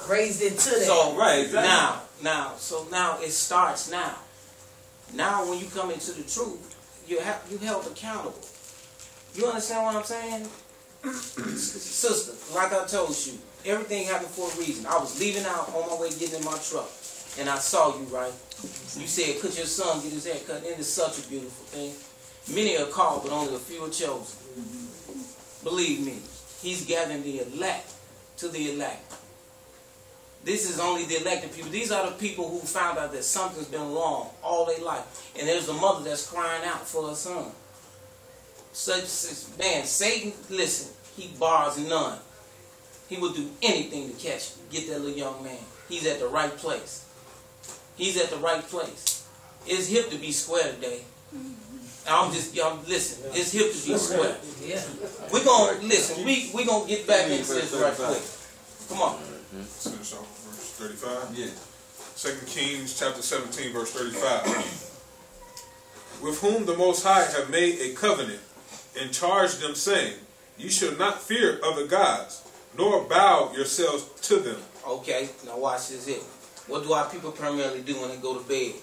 Raised into that. So right, exactly. Now it starts now. Now when you come into the truth, you held accountable. You understand what I'm saying? Sister, like I told you, everything happened for a reason. I was leaving out on my way getting in my truck, and I saw you, right? You said, could your son get his hair cut? And it's such a beautiful thing. Many are called, but only a few are chosen. Believe me, he's gathering the elect to the elect. This is only the elected people. These are the people who found out that something's been wrong all their life. And there's a mother that's crying out for her son. Man, Satan, listen, he bars none. He will do anything to get that little young man. He's at the right place. He's at the right place. It's hip to be square today. Y'all listen, it's hip to be square. Yeah. We're going to, listen, we're going to get back into this right quick. Come on. Let's finish off verse 35. Yeah. 2 Kings chapter 17, verse 35. With whom the Most High have made a covenant, and charged them, saying, you shall not fear other gods, nor bow yourselves to them. Okay, now watch this here. What do our people primarily do when they go to bed?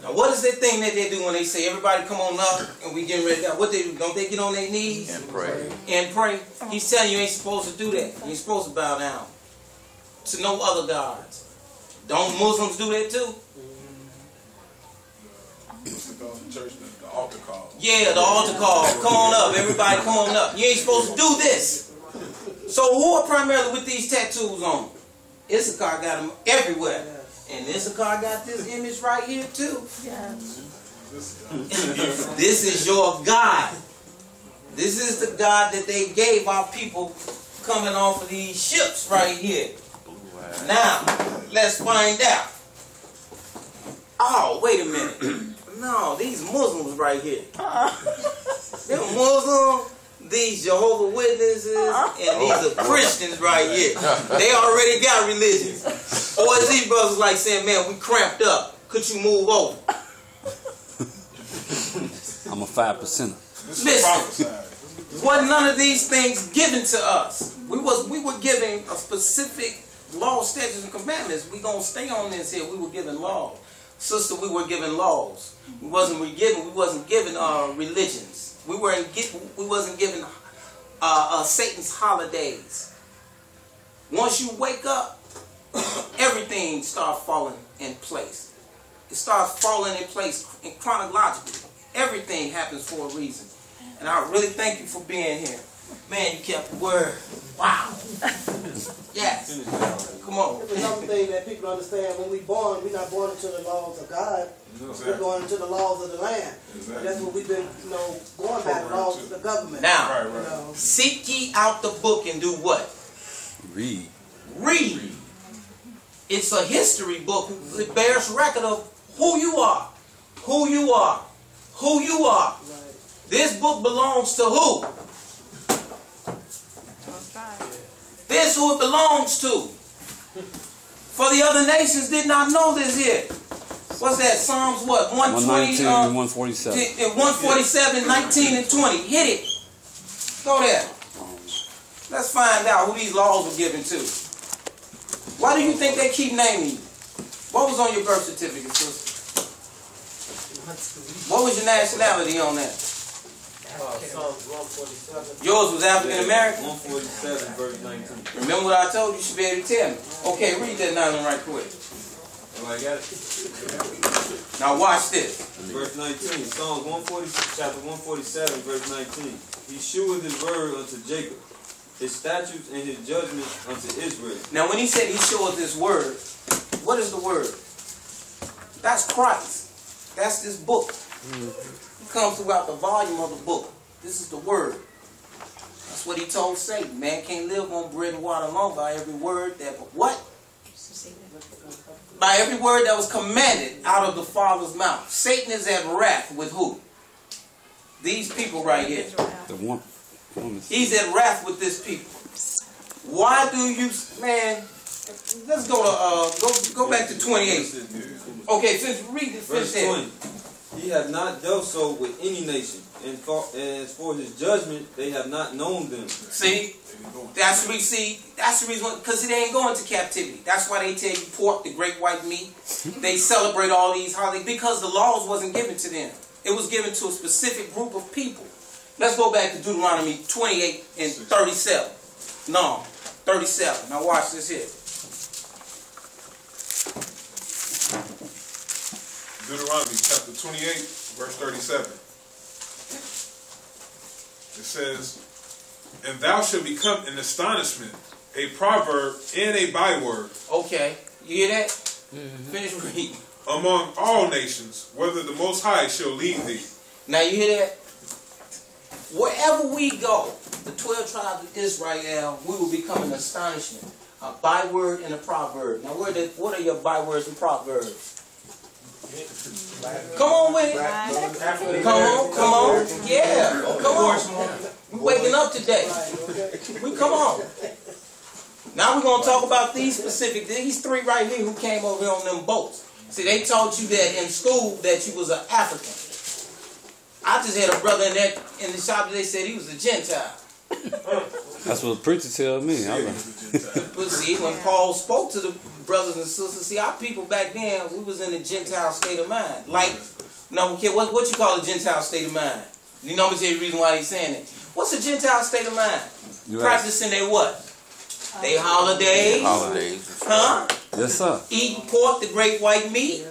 Now what is that thing that they do when they say, everybody come on up and we getting ready to go? What they do? Don't they get on their knees? And pray. And pray. He's telling you ain't supposed to do that. You ain't supposed to bow down to no other gods. Don't Muslims do that too? What's it called in church? The altar call. Yeah, the altar call. Come on up. Everybody come on up. You ain't supposed to do this. So who are primarily with these tattoos on? Issachar got them everywhere. And Issachar got this image right here too. This is your God. This is the God that they gave our people coming off of these ships right here. Now, let's find out. Oh, wait a minute. No, these Muslims right here. They're Muslims, these Jehovah's Witnesses, and these are Christians right here. They already got religion. Or is these brothers like saying, man, we cramped up. Could you move over? I'm a 5%er. Listen, wasn't none of these things given to us. We were given a specific law, statutes, and commandments. We gonna stay on this here. We were given laws. Sister, we were given laws. We wasn't given religions. We wasn't given Satan's holidays. Once you wake up, everything starts falling in place. It starts falling in place chronologically. Everything happens for a reason. And I really thank you for being here. Man, you kept the word. Wow. Yes. Come on. It's another thing that people understand. When we're born, we're not born into the laws of God. We're born into the laws of the land. Exactly. And that's what we've been, going by, the laws of the government. Now, seek ye out the book and do what? Read. Read. It's a history book. It bears record of who you are. Who you are. Who you are. Right. This book belongs to who? This is who it belongs to. For the other nations did not know this here. What's that? Psalms what? 120? 147. 147, 19 and 20. Hit it. Go there. Let's find out who these laws were given to. Why do you think they keep naming you? What was on your birth certificate, sister? What was your nationality on that? Psalms 147. Yours was African American? 147, verse 19. Remember what I told you? You should be able to tell me. Okay, read that 9 right quick. I got it. Now watch this. Verse 19. Psalms chapter 147, verse 19. He sheweth his word unto Jacob, his statutes and his judgments unto Israel. Now when he said he showeth his word, what is the word? That's Christ. That's this book. It comes throughout the volume of the book. This is the word. That's what he told Satan. Man can't live on bread and water alone, by every word that, what? By every word that was commanded out of the Father's mouth. Satan is at wrath with who? These people right here. The one. He's at wrath with this people. Why do you, man? Let's go to go back to 28. Okay, since read this. Verse 20. He hath not dealt so with any nation, and as for his judgment, they have not known them. See, that's the reason, because it ain't going to captivity. That's why they tell you pork, the great white meat. They celebrate all these holidays because the laws wasn't given to them. It was given to a specific group of people. Let's go back to Deuteronomy 28 and 37. No, 37. Now watch this here. Deuteronomy chapter 28, verse 37. It says, "And thou shalt become an astonishment, a proverb, and a byword." Okay, you hear that? Finish reading. "Among all nations, whether the Most High shall lead thee." Now you hear that? Wherever we go, the 12 tribes of Israel, we will become an astonishment, a byword and a proverb. Now what are your bywords and proverbs? Come on with it. Come on. Yeah, come on. We're waking up today. Come on. Now we're going to talk about these three right here who came over here on them boats. See, they taught you that in school that you was an African. I just had a brother in the shop that they said he was a Gentile. That's what the preacher tell me. But see, when Paul spoke to the brothers and sisters, see, our people back then, we was in a Gentile state of mind. Like, no, okay, what you call a Gentile state of mind? You know me tell you the reason why he's saying it. What's a Gentile state of mind? Practicing their what? They holidays. Huh? Yes, sir. Eating pork, the great white meat.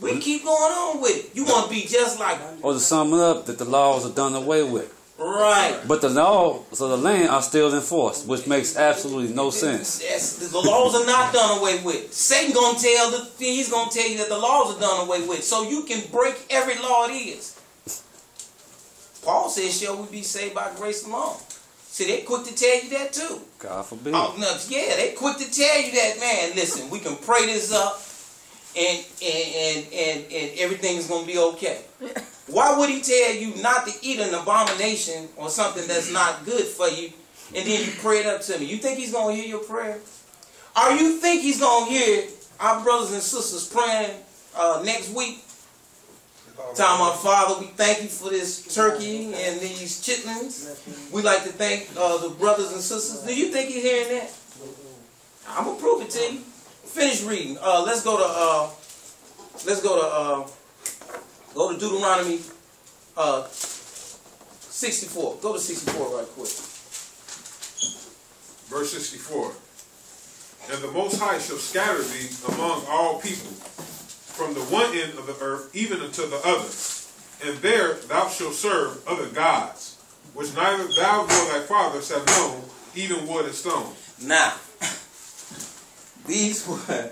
We keep going on with it. You want to be just like them. Or to sum it up, that the laws are done away with. Right. But the laws of the land are still enforced, which makes absolutely no sense. The laws are not done away with. Satan gonna he's gonna tell you that the laws are done away with, so you can break every law it is. Paul says, "Shall we be saved by grace alone?" See, they quick to tell you that too. God forbid. Oh, no, yeah, they quick to tell you that, man. Listen, we can pray this up, and everything's gonna be okay. Why would he tell you not to eat an abomination or something that's not good for you, and then you pray it up to me? You think he's going to hear your prayer? Or you think he's going to hear our brothers and sisters praying next week? Talking about, "Father, we thank you for this turkey and these chitlins. We like to thank the brothers and sisters." Do you think he's hearing that? I'm going to prove it to you. Finish reading. Let's go to Deuteronomy 64. Go to 64 right quick. Verse 64. "And the Most High shall scatter thee among all people, from the one end of the earth even unto the other. And there thou shalt serve other gods, which neither thou nor thy fathers have known, even wood and stone." Now, these were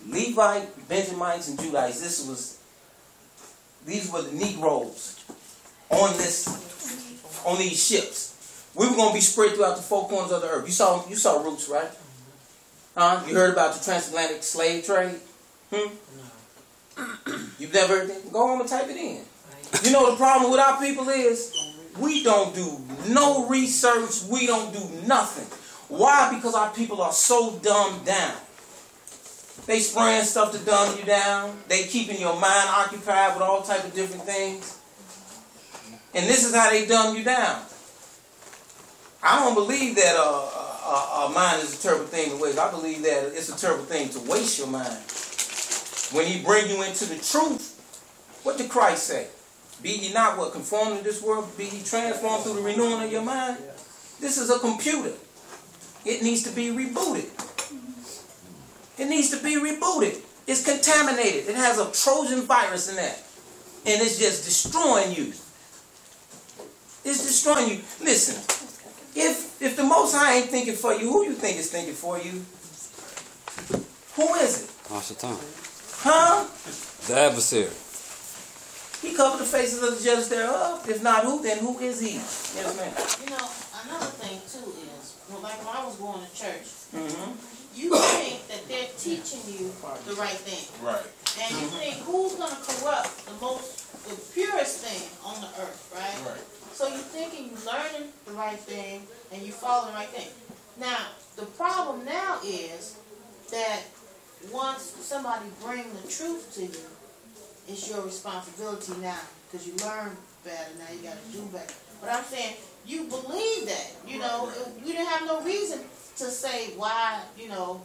Levite, Benjamites, and Judites. These were the Negroes on these ships. We were going to be spread throughout the four corners of the earth. You saw Roots, right? Huh? You heard about the transatlantic slave trade? You've never heard that? Go home and type it in. You know the problem with our people is we don't do no research. We don't do nothing. Why? Because our people are so dumbed down. They spraying stuff to dumb you down. They keeping your mind occupied with all type of different things. And this is how they dumb you down. I don't believe that a mind is a terrible thing to waste. I believe that it's a terrible thing to waste your mind. When he bring you into the truth, what did Christ say? "Be ye not what conformed to this world, be ye transformed through the renewing of your mind." This is a computer. It needs to be rebooted. It needs to be rebooted. It's contaminated. It has a Trojan virus in that. And it's just destroying you. It's destroying you. Listen, if the Most High ain't thinking for you, who you think is thinking for you? Who is it? Ashatan. Huh? The adversary. He covered the faces of the judges thereof. If not who, then who is he? Yes, ma'am. You know, another thing too is, like when I was going to church, Mm-hmm. you think that they're teaching you the right thing. Right. And you think, who's going to corrupt the purest thing on the earth, right? Right. So you're thinking you're learning the right thing and you follow the right thing. Now, the problem now is that once somebody brings the truth to you it's your responsibility now, because you learned better, now you got to do better. But I'm saying, you believe that, you know, you didn't have no reason to say why, you know,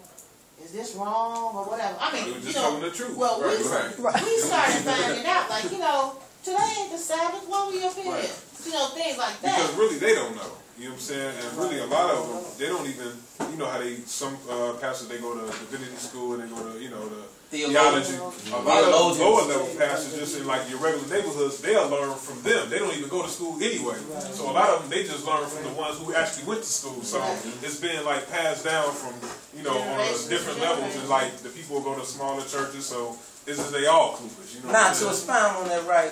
is this wrong or whatever. I mean, just you know, telling the truth. well, Right, we started finding out, like, you know, today ain't the Sabbath, why we up here? Right. You know, things like that. Because really, they don't know. You know what I'm saying? And really, a lot of them, they don't even, you know how some pastors, they go to divinity school and they go to, you know, the theology. A lot of lower level pastors, just in like your regular neighborhoods, they'll learn from them. They don't even go to school anyway. So a lot of them, they just learn from the ones who actually went to school. So it's been like passed down from, you know, on different levels. And like the people who go to smaller churches, so this is they all clueless. You know. Now to expound on that, right?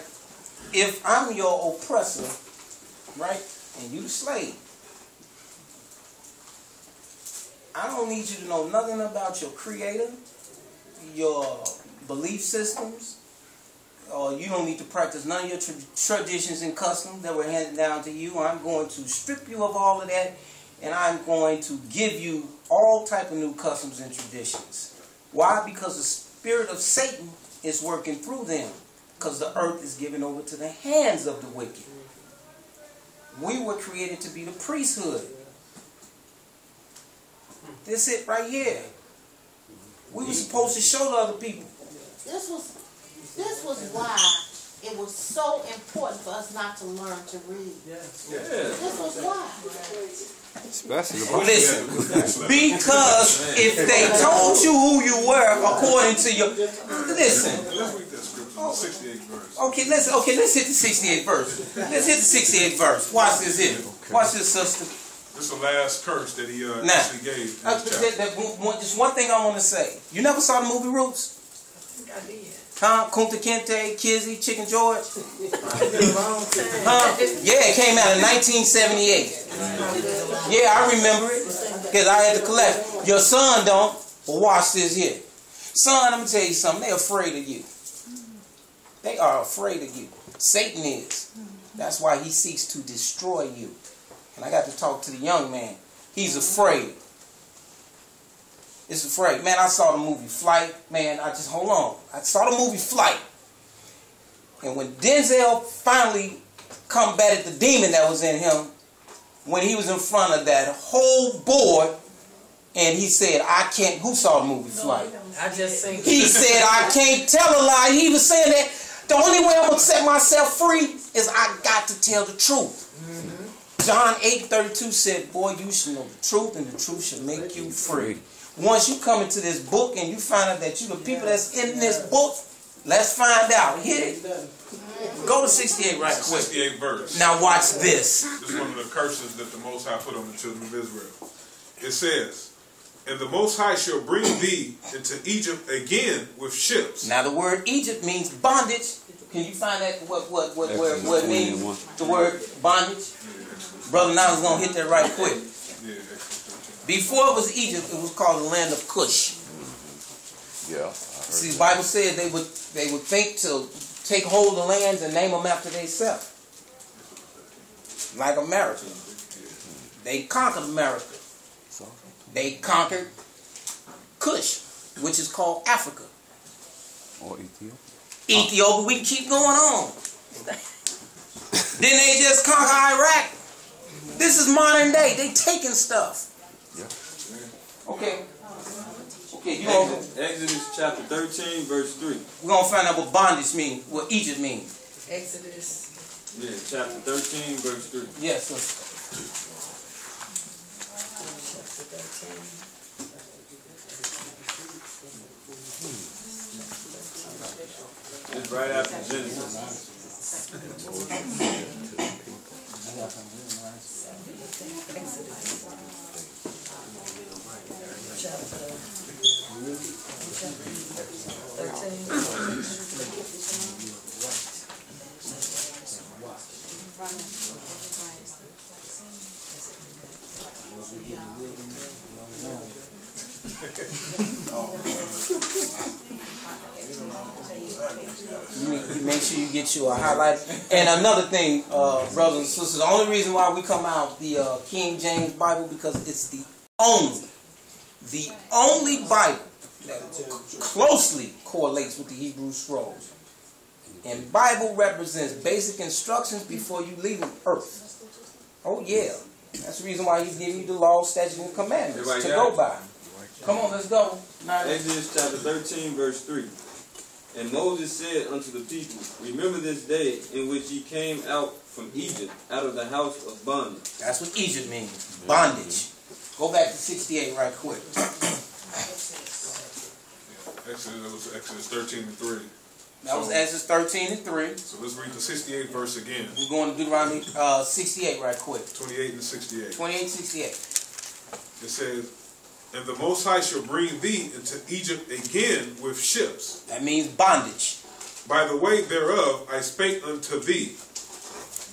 If I'm your oppressor, right, and you the slave, I don't need you to know nothing about your creator, your belief systems, or you don't need to practice none of your traditions and customs that were handed down to you. I'm going to strip you of all of that, and I'm going to give you all type of new customs and traditions. Why? Because the spirit of Satan is working through them, because the earth is given over to the hands of the wicked. We were created to be the priesthood. This it right here. We were supposed to show the other people. This was why it was so important for us not to learn to read. This was why. Especially the Listen, because if they told you who you were according to your... Listen. Let's read that scripture, 68th verse. Okay, let's hit the 68th verse. Let's hit the 68th verse. Watch this here. Watch this, sister. This is the last curse that he actually gave. Just one thing I want to say. You never saw the movie Roots? I did. Huh? Kunta Kinte, Kizzy, Chicken George? Huh? Yeah, it came out in 1978. Yeah, I remember it. Because I had to collect. Your son don't. But watch this here. Son, let me tell you something. They're afraid of you. They are afraid of you. Satan is. That's why he seeks to destroy you. And I got to talk to the young man. He's afraid. It's afraid. Man, I saw the movie Flight. Man, hold on. I saw the movie Flight. And when Denzel finally combated the demon that was in him, when he was in front of that whole board, and he said, I can't, who saw the movie Flight? I just seen. He said, I can't tell a lie. He was saying that the only way I'm going to set myself free is I got to tell the truth. John 8:32 said, boy, you should know the truth, and the truth should make you free. Once you come into this book and you find out that you the people that's in this book, let's find out. Hit it. Go to 68 right quick. 68th verse. Now watch this. This is one of the curses that the Most High put on the children of Israel. It says, and the Most High shall bring thee into Egypt again with ships. Now the word Egypt means bondage. Can you find that what it means? The word bondage? Brother Niles is gonna hit that right quick. Before it was Egypt, it was called the land of Cush. Yeah. See, the Bible says they would think to take hold of the lands and name them after themselves. Like America. They conquered America. They conquered Cush, which is called Africa. Or Ethiopia. Ethiopia, we can keep going on. Then they just conquer Iraq. This is modern day. They taking stuff. Yeah. Okay. Okay, Exodus chapter 13, verse 3. We're going to find out what bondage means, what Egypt means. Exodus. Yeah, chapter 13, verse 3. Yes, sister. It's right after Genesis. Make sure you get you a highlight. And another thing, brothers and sisters, the only reason why we come out the King James Bible, because it's the only Bible that closely correlates with the Hebrew Scrolls. And Bible represents basic instructions before you leave earth. Oh yeah. That's the reason why he's giving you the law, statutes, and commandments to go by. Come on, let's go. Exodus chapter 13, verse 3. And Moses said unto the people, remember this day in which ye came out from Egypt, out of the house of bondage. That's what Egypt means. Bondage. Go back to 68 right quick. Exodus 13 and 3. That was Exodus 13 and 3. So let's read the 68th verse again. We're going to Deuteronomy 68 right quick. 28 and 68. 28 68. It says, and the Most High shall bring thee into Egypt again with ships. That means bondage. By the way thereof I spake unto thee.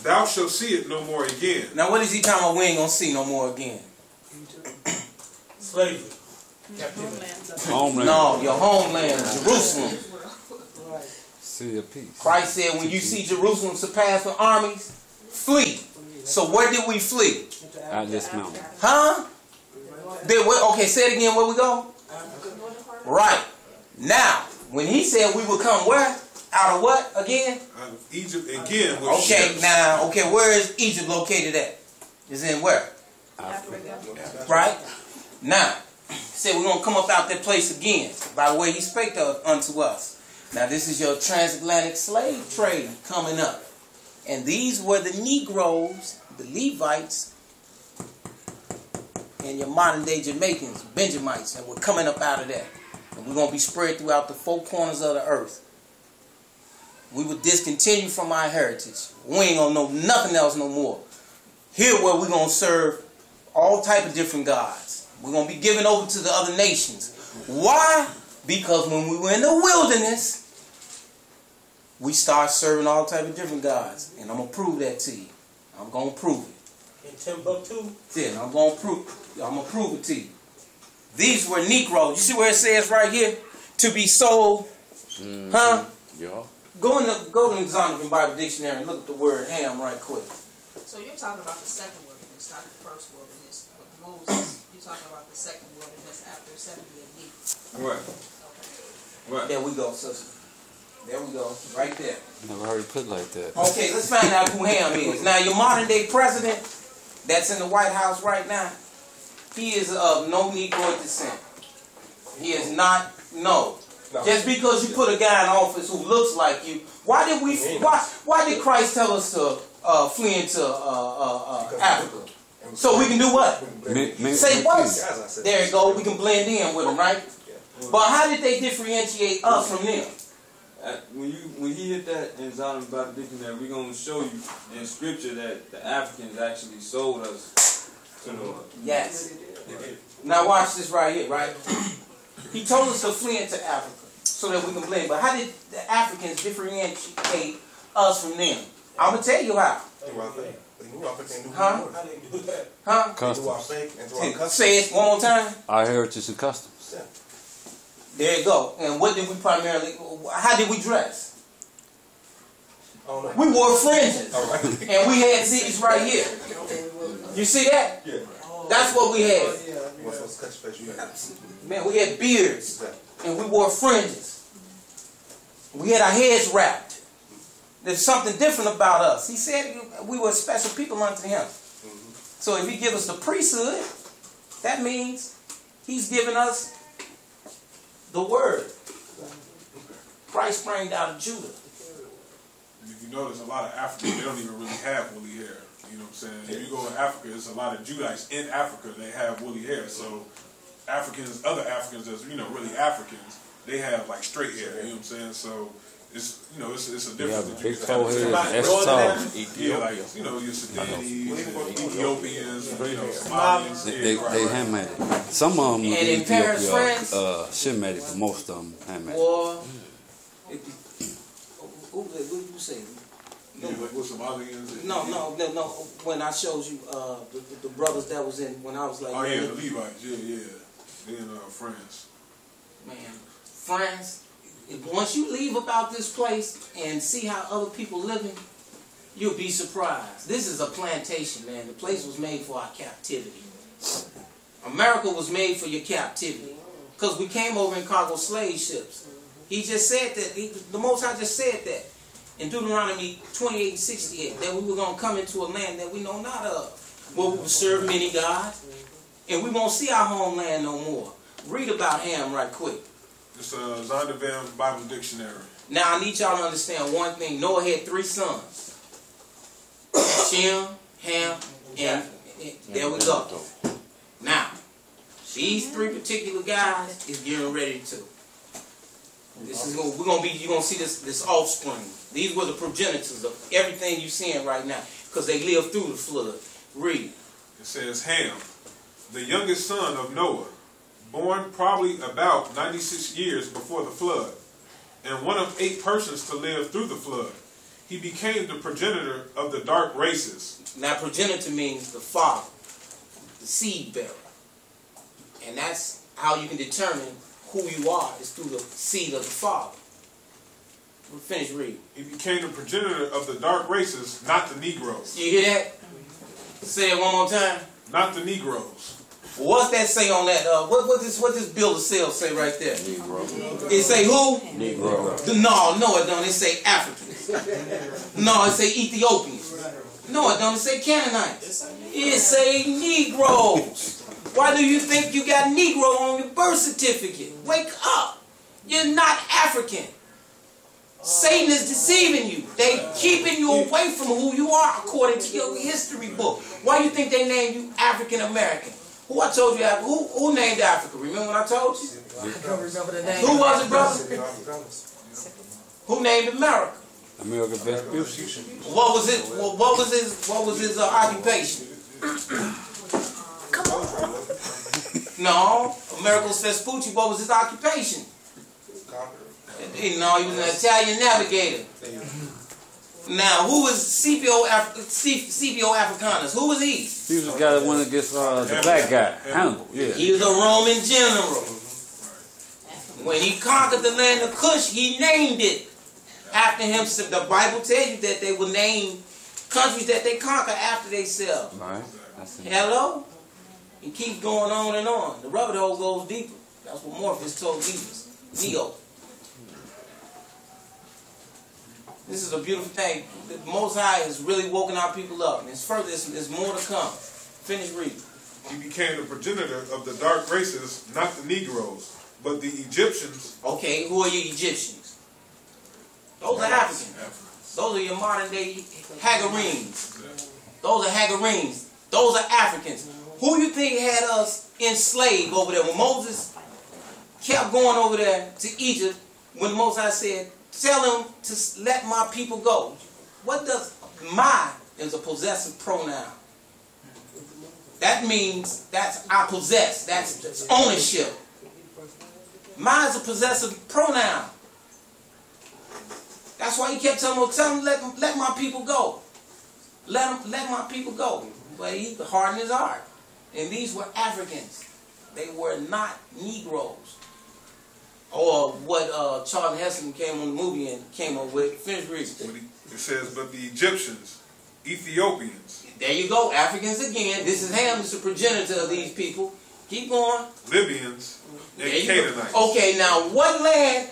Thou shalt see it no more again. Now what is he talking about we ain't going to see no more again? Slavery. Homeland. No, your homeland, Jerusalem. Sea of peace. Christ said when you see Jerusalem surpassed with armies, flee. So where did we flee? At this mountain. Huh? Okay, say it again, where we go? Right. Now, when he said we would come where? Out of what again? Out of Egypt again with Okay, ships. now, okay, where is Egypt located at? Is in where? Africa. Right? Now, he said we're going to come up out that place again by the way he spake unto us. Now, this is your transatlantic slave trade coming up. And these were the Negroes, the Levites, and your modern day Jamaicans, Benjamites, and we're coming up out of that. And we're going to be spread throughout the four corners of the earth. We will discontinue from our heritage. We ain't going to know nothing else no more. Here where we're going to serve all type of different gods. We're going to be given over to the other nations. Why? Because when we were in the wilderness, we start serving all type of different gods. And I'm going to prove that to you. I'm going to prove it. In Timbuktu? Yeah, I'm going to prove it to you. These were Negroes. You see where it says right here? To be sold. Huh? Yeah. Go in the Zondervan Bible Dictionary and look at the word ham right quick. So you're talking about the second wilderness, not the first wilderness. With Moses, you're talking about the second wilderness after 70 AD. Right. Okay. Right. There we go, sister. There we go. Right there. Never heard it put like that. Okay, let's find out who Ham is. Now, your modern day president that's in the White House right now, he is of no Negro descent. He is not, no. Just because you put a guy in office who looks like you, why did Christ tell us to flee into Africa? So we can do what? Say what? There you go. We can blend in with them, right? But how did they differentiate us from them? When he hit that in Zion about the dictionary, we're going to show you in scripture that the Africans actually sold us to the Yes. Now watch this right here, right? He told us to flee into Africa so that we can blend. But how did the Africans differentiate us from them? I'm going to tell you how. Huh? Huh? Customs. Say it one more time. Our heritage and customs. There you go. And what did we primarily, how did we dress? We wore fringes. And we had these right here. You see that? Yeah. That's what we had. Man, we had beards. And we wore fringes. We had our heads wrapped. There's something different about us. He said we were special people unto him. So if he give us the priesthood, that means he's given us the word. Christ sprang out of Judah. And if you notice, a lot of Africans, they don't even really have woolly hair. You know what I'm saying? If you go to Africa, there's a lot of Judites in Africa, they have woolly hair. So Africans, other Africans that's, really Africans, they have like straight hair. You know what I'm saying? So it's, it's a difference. Yeah, big forehead, extra tall. Yeah, like, your Sudanese, Ethiopians, Somalians. They handmade it. Some of them in And in Paris, Ethiopia France, shipmade, but most of them handmade it. or who you say? With Somalians. No. When I showed you the brothers that was in when I was like, Oh yeah, the Levites. Yeah. They in France. Man, France. Once you leave about this place and see how other people living, you'll be surprised. This is a plantation, man. The place was made for our captivity. America was made for your captivity. Because we came over in cargo slave ships. He just said that. The Most High just said that. in Deuteronomy 28:68 that we were going to come into a land that we know not of, where we would serve many gods, and we won't see our homeland no more. Read about Ham right quick. It's a Zondervan Bible Dictionary. Now I need y'all to understand one thing. Noah had 3 sons. Shem, Ham, and there we go. Now, these 3 particular guys is getting ready to. This is you're gonna see this offspring. These were the progenitors of everything you're seeing right now, because they lived through the flood. Read. It says Ham, the youngest son of Noah, born probably about 96 years before the flood, and one of 8 persons to live through the flood. He became the progenitor of the dark races. Now, progenitor means the father, the seed bearer. And that's how you can determine who you are, is through the seed of the father. We'll finish reading. He became the progenitor of the dark races, not the Negroes. You hear that? Say it one more time. Not the Negroes. What's that say on that? What this bill of sale say right there? Negro. It say who? Negro. No, it don't. It say Africans. No, it say Ethiopians. No, it don't. It say Canaanites. It say Negroes. Why do you think you got Negro on your birth certificate? Wake up. You're not African. Satan is deceiving you. They keeping you away from who you are according to your history book. Why do you think they named you African American? Who I told you, who named Africa? Remember what I told you? I don't remember the name. Who was it, brother? Who named America? America Vespucci. What was it? What was his occupation? Come on. No, Amerigo's Vespucci. What was his occupation? No, he was an Italian navigator. Now, who was Scipio Africanus? Who was he? He was the guy that went against the black guy, Hannibal. Yeah. He was a Roman general. When he conquered the land of Cush, he named it after him. The Bible tells you that they will name countries that they conquer after themselves. Right. Hello? It keeps going on and on. The rabbit hole goes deeper. That's what Morpheus told Jesus. Neo. This is a beautiful thing. The Most High has really woken our people up. And there's more to come. Finish reading. He became the progenitor of the dark races, not the Negroes, but the Egyptians. Okay, who are you Egyptians? Those are Africans. Those are your modern day Hagarenes. Those are Hagarenes. Those are Africans. Who you think had us enslaved over there? When Moses kept going over there to Egypt, when the Most High said, tell them to let my people go. What does my is a possessive pronoun? That means I possess. That's ownership. My is a possessive pronoun. That's why he kept telling them, let my people go. Let my people go. But he hardened his heart. And these were Africans. They were not Negroes. Or what Charlton Heston came on the movie and came up with. Finish reading. It says, but the Egyptians, Ethiopians. There you go, Africans again. This is Ham, is the progenitor of these people. Keep going. Libyans and Canaanites. Okay, now what land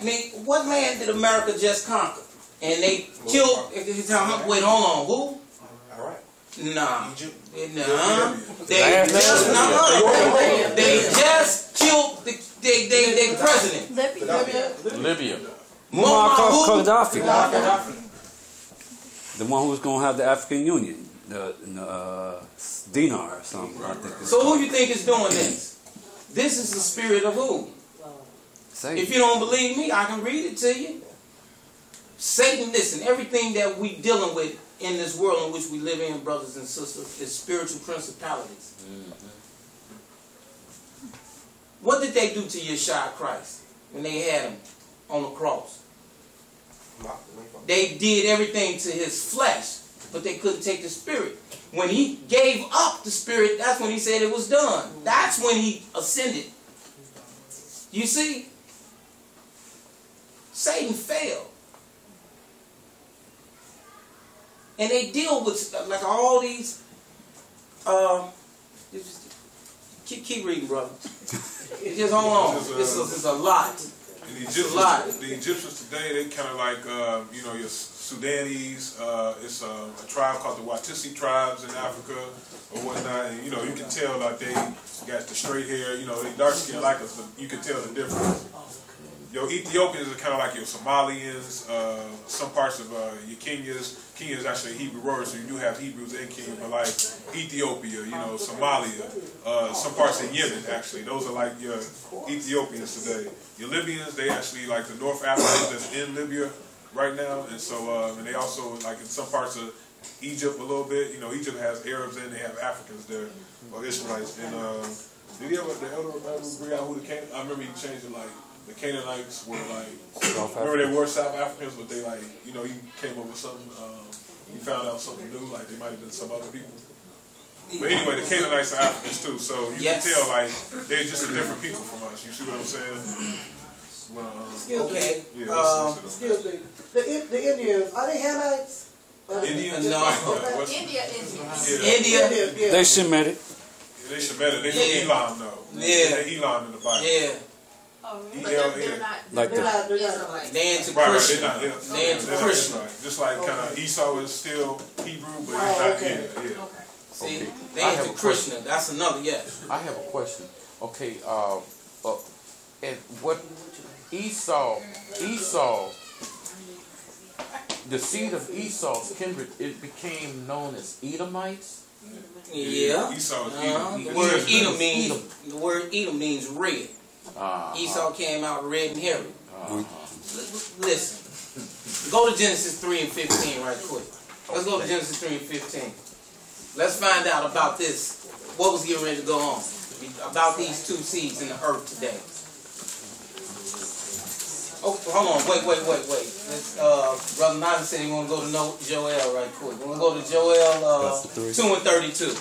did America just conquer? And they killed. Wait, hold on. Who? All right. Nah. Egypt. Nah. They just killed their president. Libya. Muammar Gaddafi. The one who was going to have the African Union. The dinar or something. I think. So who you think is doing this? This is the spirit of who? Satan. If you don't believe me, I can read it to you. Satan, listen, everything that we dealing with in this world in which we live in, brothers and sisters, is spiritual principalities. What did they do to Yeshua Christ when they had him on the cross? They did everything to his flesh, but they couldn't take the spirit. When he gave up the spirit, that's when he said it was done. That's when he ascended. You see? Satan failed. And they deal with like all these keep reading, brother. Just hold on. This is a lot. And The Egyptians today, they kind of like, you know, your Sudanese. It's a tribe called the Watisi tribes in Africa or whatnot. And, you know, you can tell that they got the straight hair. You know, they dark skin like us, but you can tell the difference. Your Ethiopians are kind of like your Somalians, some parts of your Kenyas. Kenya is actually a Hebrew word, so you do have Hebrews in Kenya, but like Ethiopia, you know, Somalia, some parts of Yemen, actually. Those are like your Ethiopians today. Your Libyans, they actually like the North Africans that's in Libya right now, and so, and they also, like in some parts of Egypt a little bit, you know, Egypt has Arabs and they have Africans there, or Israelites. And did you ever, the elder agree on who the Canaanites, I remember he changed it like, the Canaanites were like, remember they were South Africans, but they like, you know, he came up with something, he found out something new, like they might have been some other people. But anyway, the Canaanites are Africans too, so you can tell like they're just a different people from us. You see what I'm saying? Well, okay. Yeah, excuse me. The Indians, are they Hamites? Indians? India, India. Yeah. They Semitic. Yeah, they Semitic. They from Elam though. Yeah. They Elam in the Bible. Yeah. but they're not. Like They're the not Israelites. They into Right, Christian. they're not Christian. Just like kind of Esau is still Hebrew, but he's not. okay. Yeah. See, Okay. they I have into a Christian. That's another yes. I have a question. Okay, and what Esau, the seed of Esau's kindred, it became known as Edomites. Yeah. Esau is Edom. The word Edom means the word Edom means red. Uh-huh. Esau came out red and hairy. Listen, go to Genesis 3 and 15 right quick. Let's go to Genesis 3 and 15. Let's find out about this. What was getting ready to go on about these two seeds in the earth today. Oh, hold on. Wait. Let's, Brother Nada said he want to go to Joel right quick. We're going to go to Joel 2 and 32.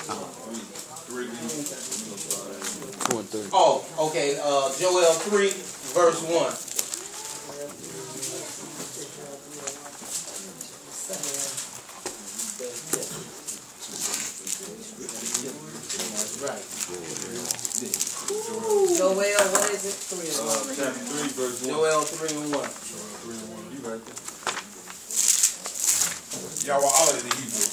2 and 30. Oh, okay. Joel 3, verse 1. Right. Joel, what is it? 3 and 1. Chapter 3, verse 1. Joel 3 and 1. You right there. Y'all were all in the Hebrew.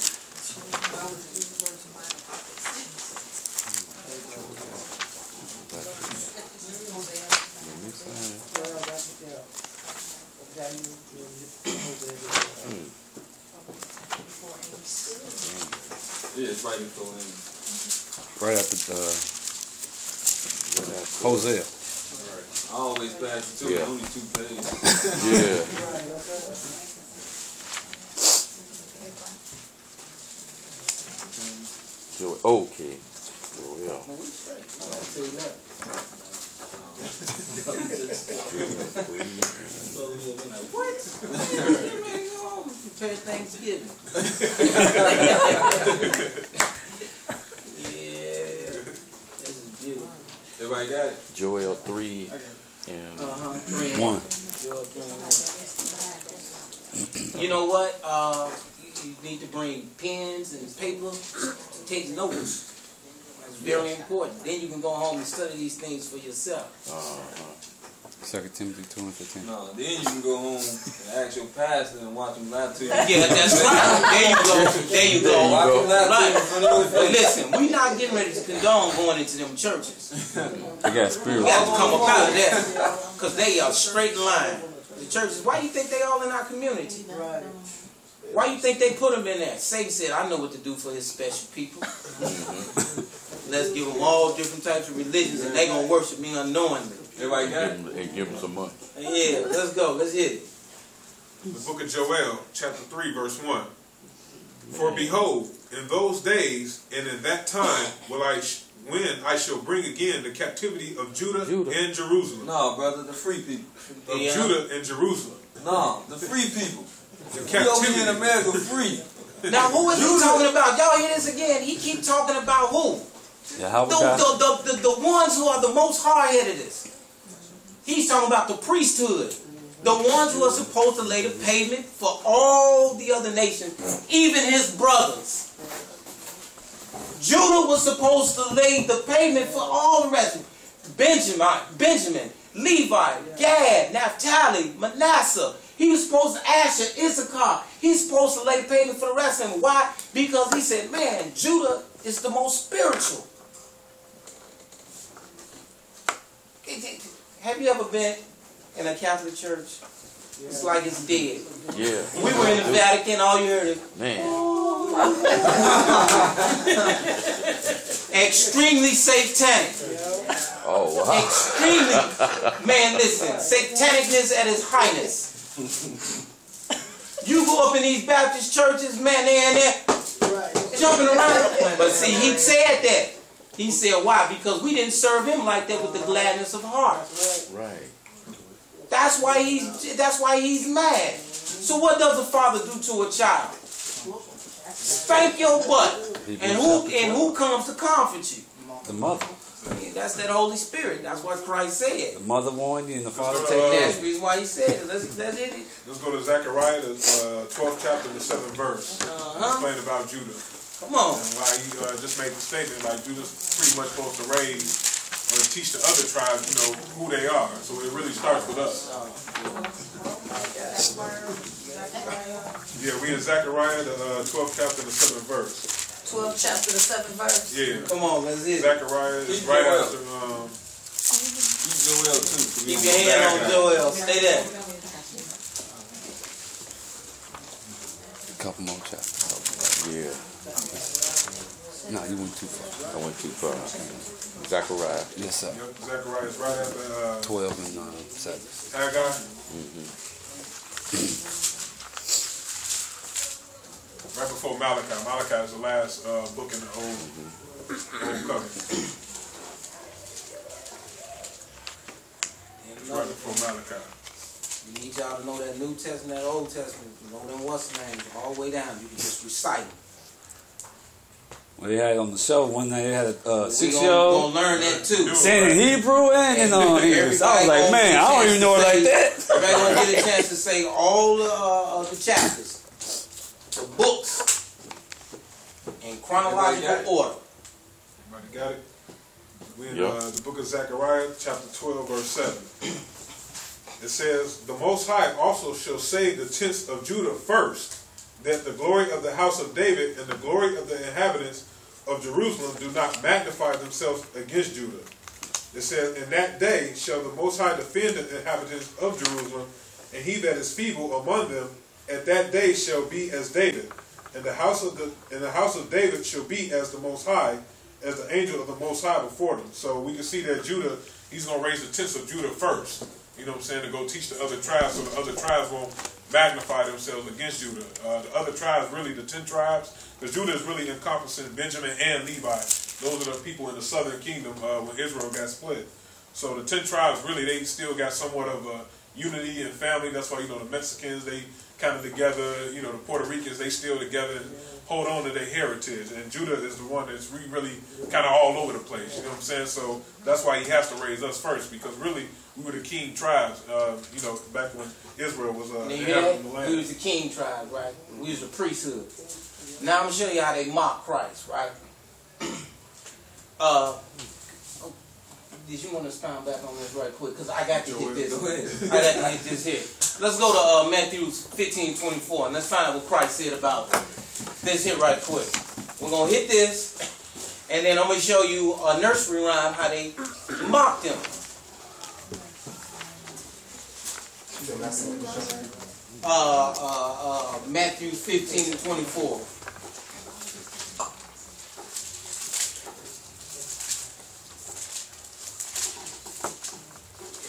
Yeah, it's right before him. Right after Hosea. I always pass it too. Yeah. Only 2 pages. Yeah. Okay. Joel. What? Prepare Thanksgiving. Yeah. This is beautiful. Everybody got it? Joel 3 and 3 and 1. Joel 3 and 1. You know what? You need to bring pens and paper to take notes. That's very important. Then you can go home and study these things for yourself. 2 Timothy 2 and 15. No, then you can go home and ask your pastor and watch him lie to you. Yeah, that's right. There you go. There you go. Watch him lie to you in front of your But face. listen, we're not getting ready to condone going into them churches. They got We spiritual. got to come up out of that. Because they are straight line. The churches, why do you think they all in our community? Right. Why you think they put them in there? Satan said, I know what to do for his special people. Let's give them all different types of religions and they going to worship me unknowingly. Everybody got it? And give them some money. Yeah, let's go. Let's hit it. The book of Joel, chapter 3, verse 1. For behold, in those days and in that time when I shall bring again the captivity of Judah. And Jerusalem. No, brother, the free people. Of Judah and Jerusalem. No, the free people. The We over captivity. here in America free. Now, who is he talking about? Y'all hear this again? He keep talking about who? The ones who are the most hard-headedest. He's talking about the priesthood. The ones who are supposed to lay the pavement for all the other nations, even his brothers. Judah was supposed to lay the pavement for all the rest. Benjamin, Levi, Gad, Naphtali, Manasseh. He was supposed to Asher, Issachar. He's supposed to lay the payment for the rest of them. Why? Because he said, man, Judah is the most spiritual. Have you ever been in a Catholic church? It's like it's dead. Yeah. We were in the Vatican, all you heard is, Man. extremely satanic. Oh, wow. Extremely, man, listen, satanicness at its highness. You go up in these Baptist churches, man, they're in there jumping around. But see, he said that. He said, why? Because we didn't serve him like that with the gladness of heart. Right. That's why he's mad. So what does a father do to a child? Spank your butt. And who comes to comfort you? The mother. That's that Holy Spirit. That's what Christ said. The mother warned you and the father take That's care. the reason why he said it. Let's go to Zechariah, the 12th chapter, the 7th verse. Explain about Judah. Come on. And why he just made the statement like Judah's pretty much supposed to raise or teach the other tribes, you know, who they are. So it really starts with us. Yeah, we in Zechariah, the 12th chapter, the 7th verse. 12th chapter, the 7th verse. Yeah. Come on, let's hear it. Zechariah is right after. Keep Joel too. Keep your hand on Joel. Stay there. A couple more chapters. Yeah. No, you went too far. I went too far. Zechariah. Yes, sir. Yep, Zechariah is right after 12 and 7. Haggai. Right before Malachi. Malachi is the last book in the Old Covenant. Right before Malachi. You need y'all to know that New Testament, that Old Testament, you know them what's names all the way down. You can just recite them. Well, they had on the show one night. They had a We're 6-year-old gonna learn that too. saying in Hebrew and in English. I was like, man, I don't even know it like that. Everybody gonna get a chance to say all the chapters, the books, in chronological order. Everybody got it? We in the book of Zechariah, chapter 12, verse 7. It says, "The Most High also shall save the tents of Judah first, that the glory of the house of David and the glory of the inhabitants of Jerusalem do not magnify themselves against Judah." It says, "In that day shall the Most High defend the inhabitants of Jerusalem, and he that is feeble among them at that day shall be as David, and the house of David shall be as the Most High, as the angel of the Most High before them." So we can see that Judah, he's going to raise the tents of Judah first. You know what I'm saying? To go teach the other tribes so the other tribes won't magnify themselves against Judah. The other tribes, really the 10 tribes, because Judah is really encompassing Benjamin and Levi. Those are the people in the southern kingdom when Israel got split. So the 10 tribes, really, they still got somewhat of a unity and family. That's why, you know, the Mexicans, they kind of together. You know, the Puerto Ricans, they still together and hold on to their heritage. And Judah is the one that's really kind of all over the place. You know what I'm saying? So that's why he has to raise us first, because really we were the king tribes. You know, back when Israel was in the land. We was the king tribes, right? We was the priesthood. Now I'm gonna show you how they mock Christ, right? Did you want to expound back on this right quick? Because I got to get this. I got to get this here. Let's go to Matthew 15:24, and let's find out what Christ said about this here right quick. We're going to hit this, and then I'm going to show you a nursery rhyme how they mocked him. Matthew 15:24.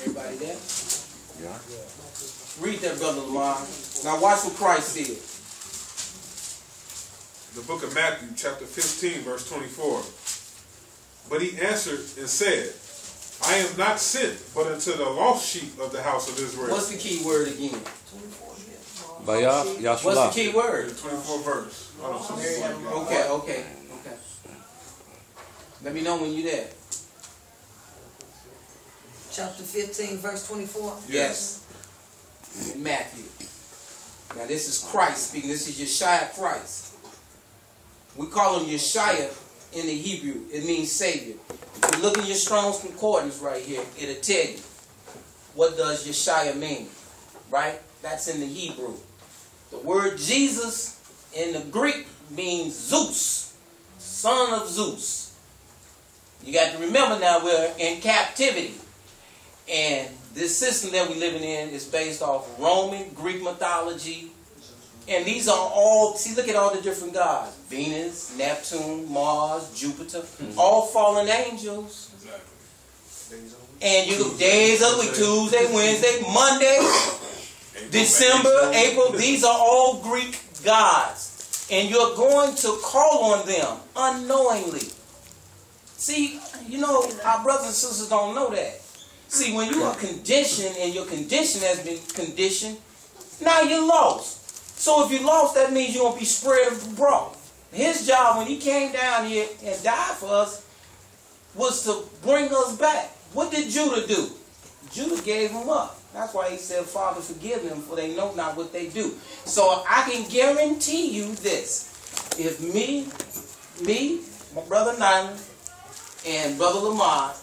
Everybody there? Yeah. Read that, Brother Lamar. Now watch what Christ said. The book of Matthew, chapter 15, verse 24. "But he answered and said, I am not sent but unto the lost sheep of the house of Israel." What's the key word again? Yashua. What's the key word? The 24th verse. Okay. Let me know when you're there. Chapter 15, verse 24. Yes. In Matthew. Now this is Christ speaking. This is Yeshua Christ. We call him Yeshua in the Hebrew. It means Savior. If you look in your Strong's Concordance right here, it'll tell you. what does Yeshaya mean? Right? That's in the Hebrew. The word Jesus in the Greek means Zeus, son of Zeus. You got to remember now we're in captivity. And this system that we're living in is based off Roman, Greek mythology. And these are all, see, look at all the different gods. Venus, Neptune, Mars, Jupiter, all fallen angels. And you look days of the week, Tuesday, Wednesday, Monday, December, April. These are all Greek gods. And you're going to call on them unknowingly. See, you know, our brothers and sisters don't know that. See, when you are conditioned and your condition has been conditioned, now you're lost. So if you're lost, that means you're going to be spread abroad. His job when he came down here and died for us was to bring us back. What did Judah do? Judah gave him up. That's why he said, Father, forgive them, for they know not what they do. So I can guarantee you this. If me, my brother Nyland, and brother Lamar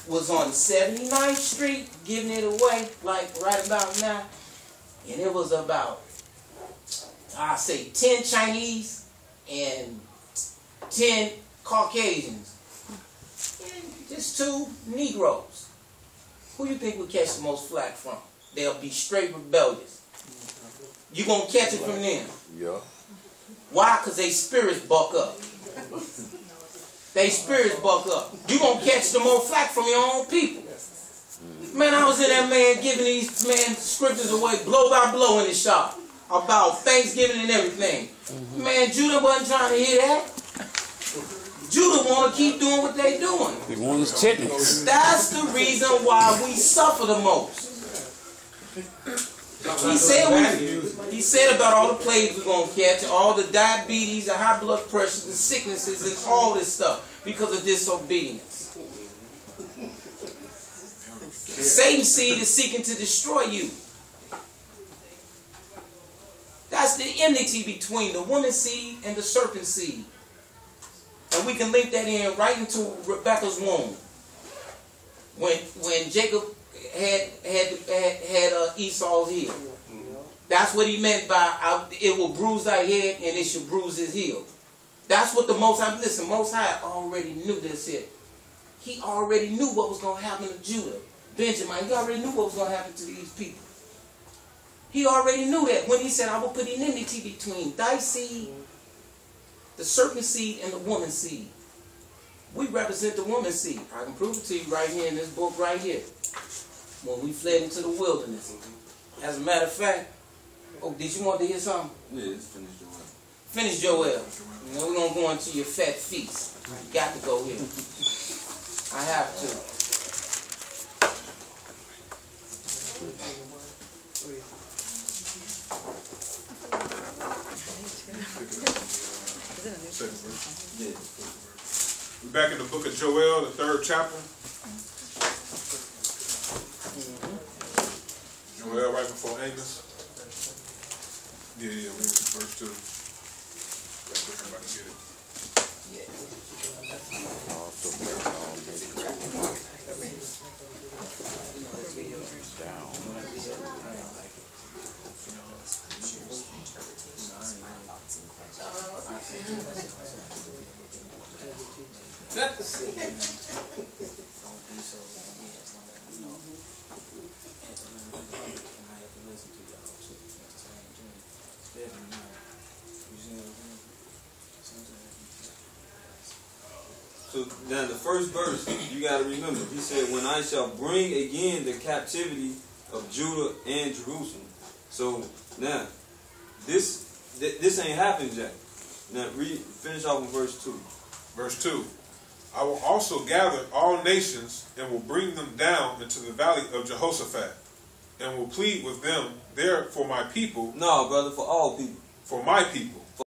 was on 79th Street giving it away, like right about now, and it was about, I say, 10 Chinese and 10 Caucasians, and just 2 Negroes. Who you think would catch the most flack from? They'll be straight rebellious. You gonna catch it from them? Yeah. Why? Because they spirits buck up. They spirits buck up. You gonna catch the more flack from your own people. Man, I was in that man giving these scriptures away blow by blow in the shop about Thanksgiving and everything. Man, Judah wasn't trying to hear that. Judah want to keep doing what they doing. He wants his chitlins. That's the reason why we suffer the most. He said about all the plagues we're going to catch, all the diabetes, the high blood pressure, the sicknesses, and all this stuff because of disobedience. Satan's seed is seeking to destroy you. That's the enmity between the woman's seed and the serpent seed. And we can link that in right into Rebecca's womb. When Jacob had Esau's heel. That's what he meant by it will bruise thy head and it shall bruise his heel. That's what the Most High, listen, Most High already knew this here. He already knew what was going to happen to Judah, Benjamin. He already knew what was going to happen to these people. He already knew that when he said, I will put enmity between thy seed, the serpent seed, and the woman's seed. We represent the woman's seed. I can prove it to you right here in this book right here. When we fled into the wilderness. As a matter of fact, oh, did you want to hear something? Yeah, it's finished Joel. Finish Joel. You know, we're going to go into your fat feast. You got to go here. I have to. We're back in the book of Joel, the 3rd chapter. Joel right before Amos. Yeah, we in verse 2. That's where everybody get it. So now the first verse, you got to remember, he said, when I shall bring again the captivity of Judah and Jerusalem. So now, this ain't happened yet. Now finish off with verse 2. Verse 2. I will also gather all nations and will bring them down into the valley of Jehoshaphat and will plead with them there for my people. No, brother, for all people. For my people.